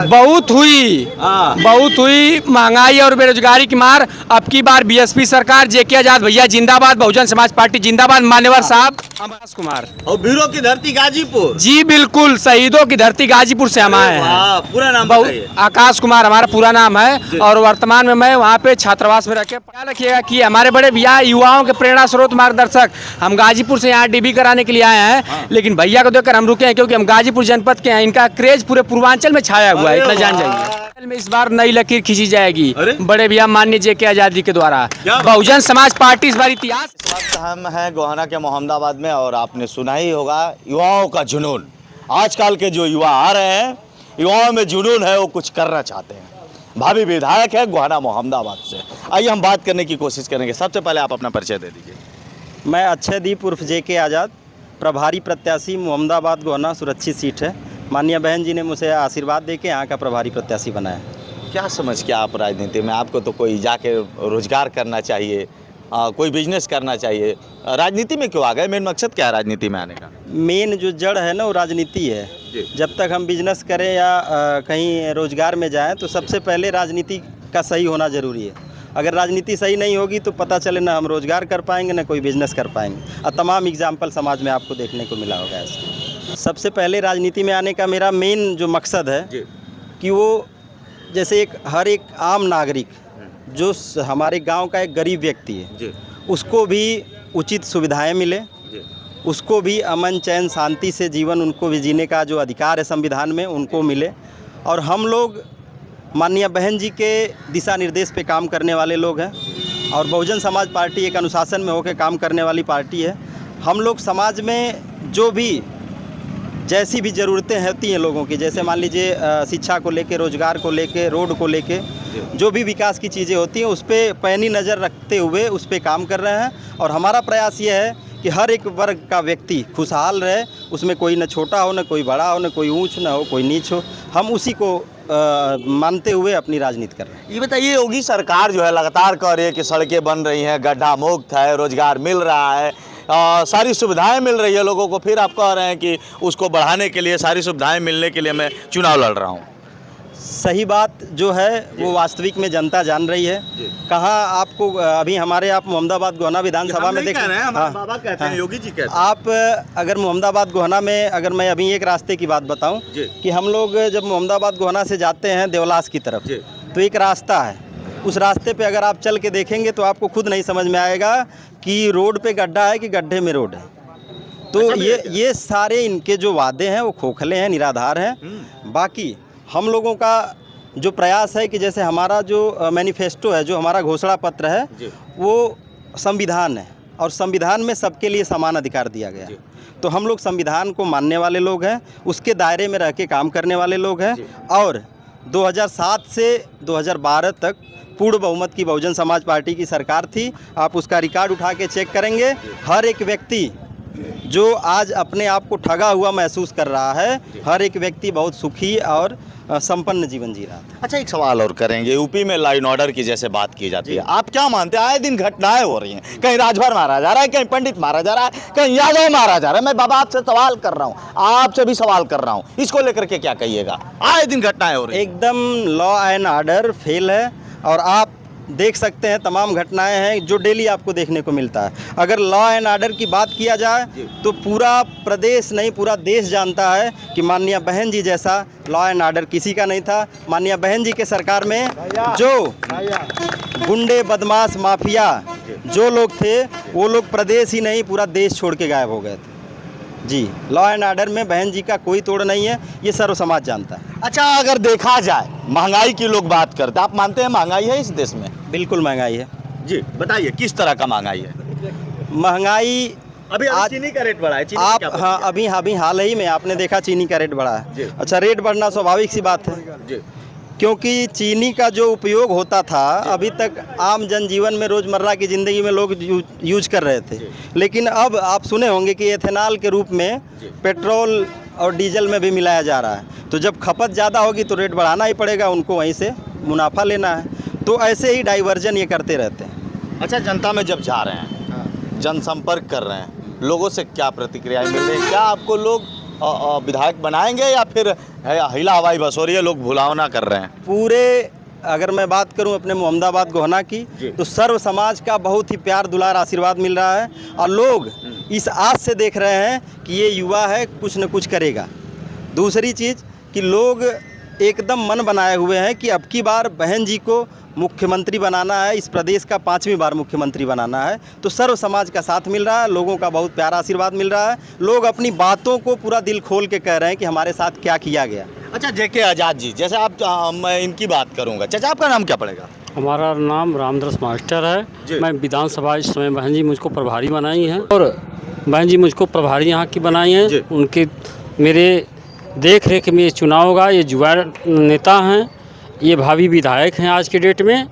बहुत हुई महंगाई और बेरोजगारी की मार। अब की बार बीएसपी सरकार, जेके आजाद भैया जिंदाबाद, बहुजन समाज पार्टी जिंदाबाद। मान्यवर साहब आकाश कुमार और वीरों की धरती गाजीपुर। जी बिल्कुल, शहीदों की धरती गाजीपुर से हम आए हैं। पूरा नाम बताइए। आकाश कुमार हमारा पूरा नाम है और वर्तमान में मैं वहाँ पे छात्रावास में रखे। ख्याल रखिएगा कि हमारे बड़े भैया युवाओं के प्रेरणा स्रोत, मार्गदर्शक। हम गाजीपुर से यहाँ डीबी कराने के लिए आए हैं, लेकिन भैया को देखकर हम रुके हैं क्योंकि हम गाजीपुर जनपद के हैं। इनका क्रेज पूरे पूर्वांचल में छाया हुआ है, इतना जान जाइए। में इस बार नई लकीर खींची जाएगी बड़े भैया माननीय जेके आजादी के द्वारा। बहुजन समाज पार्टी इस बार इतिहास। इस वक्त हम हैं गोहाना के मोहम्मदाबाद में और आपने सुना ही होगा युवाओं का जुनून। आजकल के जो युवा आ रहे हैं, युवाओं में जुनून है, वो कुछ करना चाहते हैं। भावी विधायक है गोहाना मोहम्मदाबाद से। आइए हम बात करने की कोशिश करेंगे। सबसे पहले आप अपना परिचय दे दीजिए। मैं अक्षयदीप उर्फ जेके आज़ाद, प्रभारी प्रत्याशी मोहम्मदाबाद गोहाना सुरक्षित सीट है। माननीय बहन जी ने मुझे आशीर्वाद देके यहाँ का प्रभारी प्रत्याशी बनाया। क्या समझ के आप राजनीति में? आपको तो कोई जाके रोजगार करना चाहिए, कोई बिजनेस करना चाहिए। राजनीति में क्यों आ गए? मेन मकसद क्या है राजनीति में आने का? मेन जो जड़ है ना वो राजनीति है। जब तक हम बिजनेस करें या कहीं रोजगार में जाएं तो सबसे पहले राजनीति का सही होना ज़रूरी है। अगर राजनीति सही नहीं होगी तो पता चले ना हम रोजगार कर पाएंगे ना कोई बिजनेस कर पाएंगे। और तमाम एग्जाम्पल समाज में आपको देखने को मिला होगा ऐसा। सबसे पहले राजनीति में आने का मेरा मेन जो मकसद है कि वो जैसे हर एक आम नागरिक जो हमारे गांव का एक गरीब व्यक्ति है, उसको भी उचित सुविधाएं मिले, उसको भी अमन चैन शांति से जीवन उनको भी जीने का जो अधिकार है संविधान में उनको मिले। और हम लोग माननीय बहन जी के दिशा निर्देश पे काम करने वाले लोग हैं और बहुजन समाज पार्टी एक अनुशासन में होकर काम करने वाली पार्टी है। हम लोग समाज में जो भी जैसी भी ज़रूरतें होती हैं लोगों की, जैसे मान लीजिए शिक्षा को लेके, रोजगार को लेके, रोड को लेके, जो भी विकास की चीज़ें होती हैं उस पर पैनी नज़र रखते हुए उस पर काम कर रहे हैं। और हमारा प्रयास ये है कि हर एक वर्ग का व्यक्ति खुशहाल रहे, उसमें कोई न छोटा हो, न कोई बड़ा हो, न कोई ऊंच न हो, कोई नीच हो। हम उसी को मानते हुए अपनी राजनीति कर रहे हैं। ये बताइए, योगी सरकार जो है लगातार कह रही है कि सड़कें बन रही हैं, गड्ढा मुक्त है, रोजगार मिल रहा है, सारी सुविधाएं मिल रही है लोगों को, फिर आप कह रहे हैं कि उसको बढ़ाने के लिए, सारी सुविधाएं मिलने के लिए मैं चुनाव लड़ रहा हूँ। सही बात जो है वो वास्तविक में जनता जान रही है। कहाँ आपको अभी हमारे आप मोहम्मदाबाद गोहाना विधानसभा में देखें, बाबा कहते हैं, योगी जी कहते हैं। आप अगर मोहम्मदाबाद गोहाना में, अगर मैं अभी एक रास्ते की बात बताऊं कि हम लोग जब मोहम्मदाबाद गोहाना से जाते हैं देवलास की तरफ, तो एक रास्ता है, उस रास्ते पे अगर आप चल के देखेंगे तो आपको खुद नहीं समझ में आएगा कि रोड पे गड्ढा है कि गड्ढे में रोड है। तो ये सारे इनके जो वादे हैं वो खोखले हैं, निराधार हैं। बाकी हम लोगों का जो प्रयास है कि जैसे हमारा जो मैनिफेस्टो है, जो हमारा घोषणा पत्र है, वो संविधान है और संविधान में सबके लिए समान अधिकार दिया गया है। तो हम लोग संविधान को मानने वाले लोग हैं, उसके दायरे में रह के काम करने वाले लोग हैं। और 2007 से 2012 तक पूर्ण बहुमत की बहुजन समाज पार्टी की सरकार थी। आप उसका रिकॉर्ड उठा के चेक करेंगे, हर एक व्यक्ति जो आज अपने आप को ठगा हुआ महसूस कर रहा है, हर एक व्यक्ति बहुत सुखी और संपन्न जीवन जी रहा था। अच्छा, एक सवाल और करेंगे। यूपी में लॉ एंड ऑर्डर की जैसे बात की जाती है, आप क्या मानते हैं? आए दिन घटनाएं हो रही हैं, कहीं राजभर मारा जा रहा है, कहीं पंडित मारा जा रहा है, कहीं यादव मारा जा रहा है। मैं बाबा आपसे सवाल कर रहा हूँ, आपसे भी सवाल कर रहा हूँ, इसको लेकर के क्या कहिएगा? आए दिन घटनाएं हो रही हैं। एकदम लॉ एंड ऑर्डर फेल है और आप देख सकते हैं तमाम घटनाएं हैं जो डेली आपको देखने को मिलता है। अगर लॉ एंड ऑर्डर की बात किया जाए तो पूरा प्रदेश नहीं, पूरा देश जानता है कि माननीय बहन जी जैसा लॉ एंड ऑर्डर किसी का नहीं था। माननीय बहन जी के सरकार में जो गुंडे, बदमाश, माफिया जो लोग थे, वो लोग प्रदेश ही नहीं पूरा देश छोड़ के गायब हो गए थे। जी, लॉ एंड ऑर्डर में बहन जी का कोई तोड़ नहीं है, ये सर्व समाज जानता है। अच्छा, अगर देखा जाए महंगाई की लोग बात करते हैं, आप मानते हैं महंगाई है इस देश में? बिल्कुल महंगाई है जी। बताइए किस तरह का महंगाई है? महंगाई अभी आज चीनी का रेट बढ़ा है। चीनी आप अभी हाल ही में आपने देखा चीनी का रेट बढ़ा है। अच्छा, रेट बढ़ना स्वाभाविक सी बात है जी, क्योंकि चीनी का जो उपयोग होता था अभी तक आम जनजीवन में, रोज़मर्रा की ज़िंदगी में लोग यूज कर रहे थे, लेकिन अब आप सुने होंगे कि एथेनॉल के रूप में पेट्रोल और डीजल में भी मिलाया जा रहा है। तो जब खपत ज़्यादा होगी तो रेट बढ़ाना ही पड़ेगा, उनको वहीं से मुनाफा लेना है। तो ऐसे ही डाइवर्जन ये करते रहते हैं। अच्छा, जनता में जब जा रहे हैं, जनसंपर्क कर रहे हैं, लोगों से क्या प्रतिक्रियाएं मिल रही हैं? क्या आपको लोग विधायक बनाएंगे या फिर हिला हवाई बस हो रही है, लोग भुलावना कर रहे हैं? पूरे अगर मैं बात करूं अपने मोहम्मदाबाद गोहना की तो सर्व समाज का बहुत ही प्यार दुलार आशीर्वाद मिल रहा है और लोग इस आस से देख रहे हैं कि ये युवा है, कुछ न कुछ करेगा। दूसरी चीज़ कि लोग एकदम मन बनाए हुए हैं कि अब की बार बहन जी को मुख्यमंत्री बनाना है, इस प्रदेश का 5वीं बार मुख्यमंत्री बनाना है। तो सर्व समाज का साथ मिल रहा है, लोगों का बहुत प्यारा आशीर्वाद मिल रहा है। लोग अपनी बातों को पूरा दिल खोल के कह रहे हैं कि हमारे साथ क्या किया गया। अच्छा, जेके आज़ाद जी, जैसे आप मैं इनकी बात करूंगा। चाचा, आपका नाम क्या पड़ेगा? हमारा नाम रामदास मास्टर है। मैं विधानसभा इस समय बहन जी मुझको प्रभारी बनाई हैं और बहन जी मुझको प्रभारी यहाँ की बनाई हैं। उनके मेरे देख रेख में ये चुनाव होगा। ये युवा नेता हैं, ये भावी विधायक हैं आज के डेट में।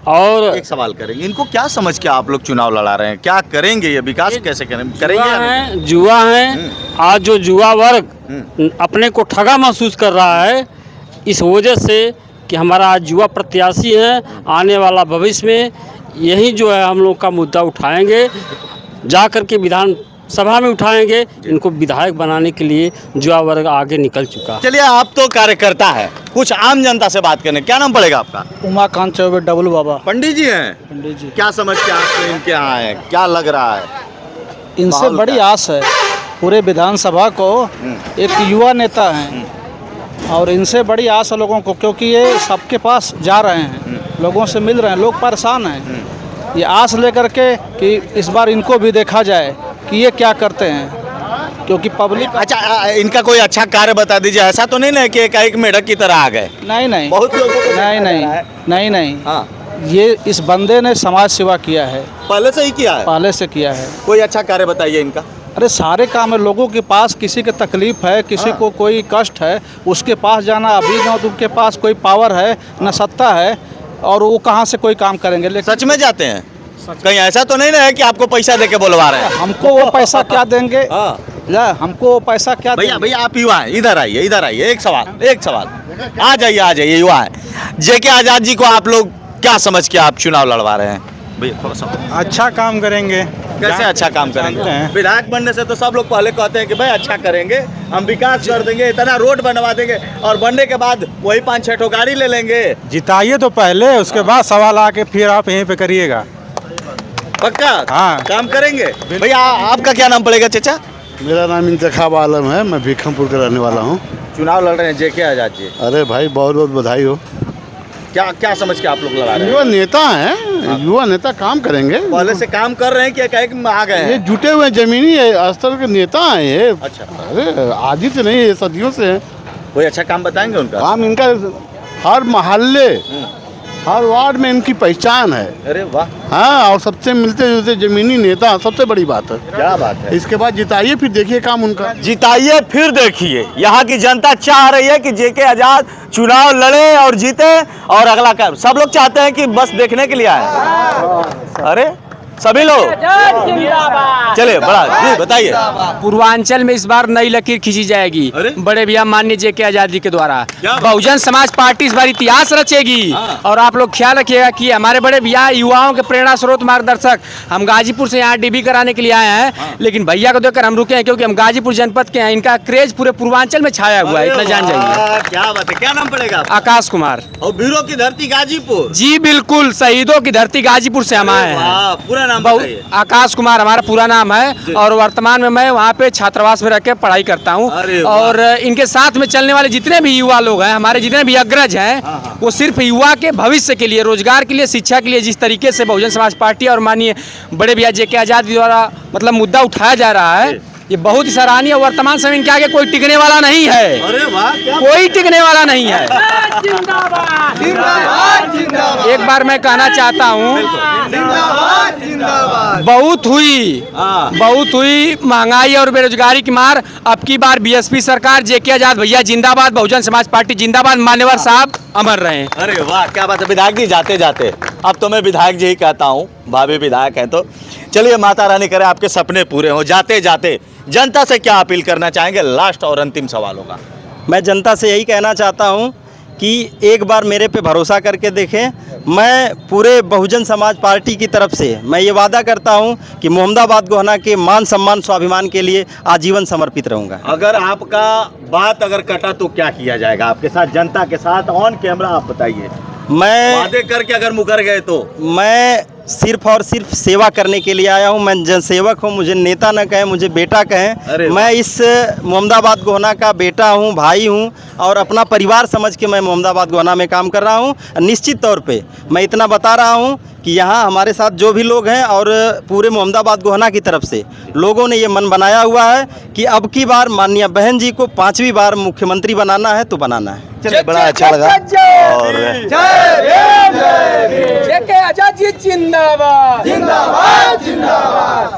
और एक सवाल करेंगे, इनको क्या समझ के आप लोग चुनाव लड़ा रहे हैं? क्या करेंगे, ये विकास कैसे करेंगे? युवा हैं। आज जो युवा वर्ग अपने को ठगा महसूस कर रहा है, इस वजह से कि हमारा आज युवा प्रत्याशी हैं। आने वाला भविष्य में यही जो है हम लोग का मुद्दा उठाएंगे, जा कर के विधान सभा में उठाएंगे। इनको विधायक बनाने के लिए युवा वर्ग आगे निकल चुका है। चलिए, आप तो कार्यकर्ता है, कुछ आम जनता से बात करने। क्या नाम पड़ेगा आपका? उमाकांत चौबे डबलू बाबा। पंडित जी हैं? पंडित जी, क्या समझ के आप इनके यहाँ आए? क्या लग रहा है? इनसे माहौल बड़ी क्या? आस है पूरे विधानसभा को। एक युवा नेता हैं और इनसे बड़ी आस है लोगों को, क्योंकि ये सबके पास जा रहे हैं, लोगों से मिल रहे हैं, लोग परेशान हैं। ये आस लेकर के कि इस बार इनको भी देखा जाए कि ये क्या करते हैं, क्योंकि पब्लिक। अच्छा, इनका कोई अच्छा कार्य बता दीजिए। ऐसा तो नहीं ना कि एक मेढक की तरह आ गए? नहीं नहीं, बहुत लोगों को नहीं नहीं नहीं नहीं, हाँ, ये इस बंदे ने समाज सेवा किया है, पहले से ही किया है। पहले से किया है। कोई अच्छा कार्य बताइए इनका। अरे सारे काम है, लोगों के पास किसी के तकलीफ है, किसी को कोई कष्ट है, उसके पास जाना। अभी ना तो उनके पास कोई पावर है न सत्ता है, और वो कहाँ से कोई काम करेंगे। लेकिन सच में जाते हैं? कहीं ऐसा तो नहीं ना है कि आपको पैसा देके बुलवा रहे हैं? हमको वो पैसा क्या देंगे? हाँ। हमको वो पैसा क्या भैया देंगे? भैया, आप युवा हैं, इधर आइए, इधर आइए। एक सवाल आ जाइए, युवा है। जेके आज़ाद जी को आप लोग क्या समझ के आप चुनाव लड़वा रहे हैं? भैया थोड़ा सा। अच्छा काम करेंगे। कैसे अच्छा काम करेंगे? जानते हैं। विधायक बनने से तो सब लोग पहले कहते हैं कि भाई अच्छा करेंगे, हम विकास कर देंगे, इतना रोड बनवा देंगे, और बनने के बाद वही 5-6 ठो गाड़ी ले लेंगे। जिताइए तो पहले, उसके बाद सवाल आके फिर आप यहीं पे करिएगा। पक्का? हाँ। काम करेंगे। भैया, आपका क्या नाम पड़ेगा चाचा? मेरा नाम इंतखाब आलम है, मैं भीखमपुर का रहने वाला हूँ। चुनाव लड़ रहे हैं जेके आज़ाद जी। अरे भाई, बहुत बहुत बधाई हो। क्या समझ के आप लोग लड़ा रहे हैं? युवा नेता हैं, युवा नेता काम करेंगे। पहले से काम कर रहे हैं कि एक में आ गए ये हैं? जुटे हुए जमीनी स्तर के नेता हैं ये। अच्छा। अरे आदि से नहीं, ये सदियों से है कोई अच्छा काम बताएंगे उनका? काम इनका। हर मोहल्ले, हर वार्ड में इनकी पहचान है। अरे वाह, हाँ, और सबसे मिलते जुलते जमीनी नेता, सबसे बड़ी बात है। क्या बात है। इसके बाद जिताइए, फिर देखिए काम उनका। जिताइए फिर देखिए। यहाँ की जनता चाह रही है कि जेके आज़ाद चुनाव लड़े और जीते, और अगला काम सब लोग चाहते हैं कि बस देखने के लिए आए। अरे सभी लोग चले बड़ा जी बताइए। पूर्वांचल में इस बार नई लकीर खींची जाएगी अरे? बड़े भैया माननीय जेके आज़ाद जी के द्वारा। क्या बात? बहुजन समाज पार्टी इस बार इतिहास रचेगी। और आप लोग ख्याल रखिएगा कि हमारे बड़े भैया युवाओं के प्रेरणा स्रोत मार्गदर्शक। हम गाजीपुर से यहाँ डीबी कराने के लिए आए हैं, लेकिन भैया को देखकर हम रुके हैं, क्योंकि हम गाजीपुर जनपद के हैं। इनका क्रेज पूरे पूर्वांचल में छाया हुआ है, इतना जान जाइए। क्या बात है। क्या नाम पड़ेगा आपका? आकाश कुमार। और वीरों की धरती गाजीपुर। जी बिल्कुल, शहीदों की धरती गाजीपुर से हम आए हैं। वाह, पूरा नाम बहु- बताइए। आकाश कुमार हमारा पूरा नाम है, और वर्तमान में मैं वहाँ पे छात्रावास में रह के पढ़ाई करता हूँ। अरे वाह। और इनके साथ में चलने वाले जितने भी युवा लोग हैं, हमारे जितने भी अग्रज हैं, वो सिर्फ युवा के भविष्य के लिए, रोजगार के लिए, शिक्षा के लिए, जिस तरीके से बहुजन समाज पार्टी और माननीय बड़े भैया जेके आज़ाद द्वारा मतलब मुद्दा उठाया जा रहा है, ये बहुत ही सराहनीय। वर्तमान समय इनके आगे कोई टिकने वाला नहीं है। अरे वाह, क्या कोई टिकने वाला नहीं है। एक बार मैं कहना चाहता हूँ, बहुत हुई महंगाई और बेरोजगारी की मार। अब की बार बीएसपी सरकार, जेके आज़ाद भैया जिंदाबाद, बहुजन समाज पार्टी जिंदाबाद, मान्यवर साहब अमर रहे। अरे वाह, क्या बात है। विधायक जी जाते जाते, अब तो मैं विधायक जी ही कहता हूँ, भाभी विधायक हैं, तो चलिए माता रानी करे आपके सपने पूरे हों। जाते जाते जनता से क्या अपील करना चाहेंगे? लास्ट और अंतिम सवाल होगा। मैं जनता से यही कहना चाहता हूँ कि एक बार मेरे पे भरोसा करके देखें। मैं पूरे बहुजन समाज पार्टी की तरफ से मैं ये वादा करता हूं कि मोहम्मदाबाद गोहना के मान सम्मान स्वाभिमान के लिए आजीवन समर्पित रहूंगा। अगर आपका बात अगर कटा तो क्या किया जाएगा आपके साथ, जनता के साथ ऑन कैमरा आप बताइए। मैं वादे करके अगर मुकर गए तो? मैं सिर्फ और सिर्फ सेवा करने के लिए आया हूं। मैं जनसेवक हूं, मुझे नेता न कहें, मुझे बेटा कहें। मैं इस मोहम्मदाबाद गोहना का बेटा हूं, भाई हूं और अपना परिवार समझ के मैं मोहम्मदाबाद गोहना में काम कर रहा हूं। निश्चित तौर पे मैं इतना बता रहा हूं कि यहाँ हमारे साथ जो भी लोग हैं और पूरे मोहम्मदाबाद गोहना की तरफ से लोगों ने ये मन बनाया हुआ है कि अब की बार माननीय बहन जी को 5वीं बार मुख्यमंत्री बनाना है तो बनाना है। चलिए, बड़ा अच्छा लगा। और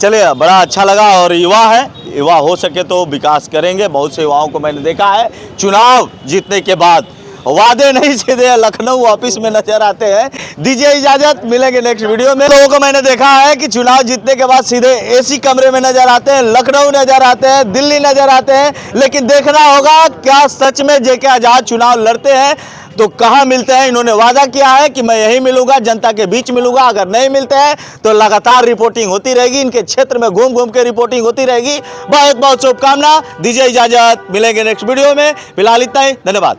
चलिए, बड़ा अच्छा लगा। और युवा है, युवा हो सके तो विकास करेंगे। बहुत से युवाओं को मैंने देखा है चुनाव जीतने के बाद वादे नहीं सीधे लखनऊ ऑफिस में नजर आते हैं। दीजिए इजाजत, मिलेंगे नेक्स्ट वीडियो में। लोगों को मैंने देखा है कि चुनाव जीतने के बाद सीधे एसी कमरे में नजर आते हैं, लखनऊ नजर आते हैं, दिल्ली नजर आते हैं। लेकिन देखना होगा क्या सच में जेके आजाद चुनाव लड़ते हैं तो कहाँ मिलते हैं। इन्होंने वादा किया है कि मैं यहीं मिलूंगा, जनता के बीच मिलूंगा। अगर नहीं मिलते हैं तो लगातार रिपोर्टिंग होती रहेगी, इनके क्षेत्र में घूम घूम के रिपोर्टिंग होती रहेगी। बहुत बहुत शुभकामना। दीजिए इजाजत, मिलेंगे नेक्स्ट वीडियो में। फिलहाल इतना ही, धन्यवाद।